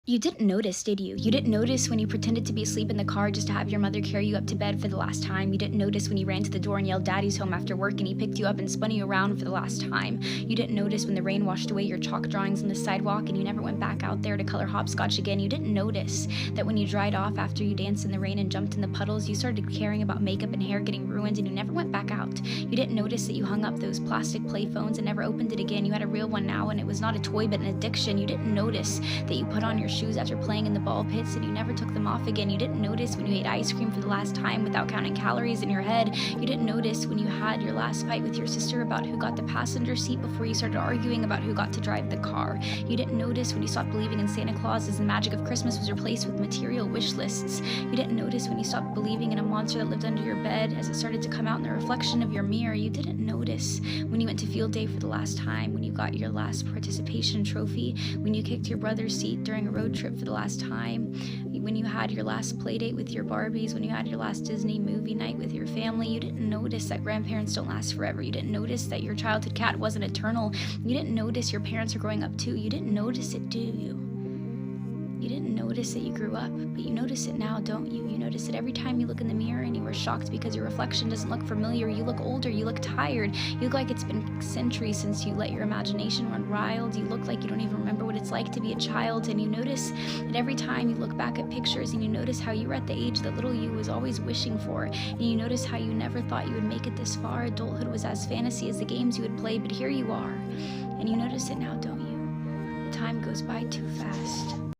You didn't notice, did you? You didn't notice when you pretended to be asleep in the car just to have your mother carry you up to bed for the last time. You didn't notice when you ran to the door and yelled "Daddy's home" after work and he picked you up and spun you around for the last time. You didn't notice when the rain washed away your chalk drawings on the sidewalk and you never went back out there to color hopscotch again. You didn't notice that when you dried off after you danced in the rain and jumped in the puddles, you started caring about makeup and hair getting ruined and you never went back out. You didn't notice that you hung up those plastic play phones and never opened it again. You had a real one now and it was not a toy but an addiction. You didn't notice that you put on your shoes after playing in the ball pits and you never took them off again. You didn't notice when you ate ice cream for the last time without counting calories in your head. You didn't notice when you had your last fight with your sister about who got the passenger seat before you started arguing about who got to drive the car. You didn't notice when you stopped believing in Santa Claus as the magic of Christmas was replaced with material wish lists. You didn't notice when you stopped believing in a monster that lived under your bed as it started to come out in the reflection of your mirror. You didn't notice when you went to field day for the last time, when you got your last participation trophy, when you kicked your brother's seat during a road trip for the last time, when you had your last play date with your Barbies, when you had your last Disney movie night with your family. You didn't notice that grandparents don't last forever. You didn't notice that your childhood cat wasn't eternal. You didn't notice your parents are growing up too. You didn't notice it, do you? You didn't notice that you grew up, but you notice it now, don't you? You notice it every time you look in the mirror and you are shocked because your reflection doesn't look familiar. You look older, you look tired, you look like it's been centuries since you let your imagination run wild. You look like you don't even remember what it's like to be a child, and you notice that every time you look back at pictures and you notice how you were at the age that little you was always wishing for, and you notice how you never thought you would make it this far. Adulthood was as fantasy as the games you would play, but here you are, and you notice it now, don't you? The time goes by too fast.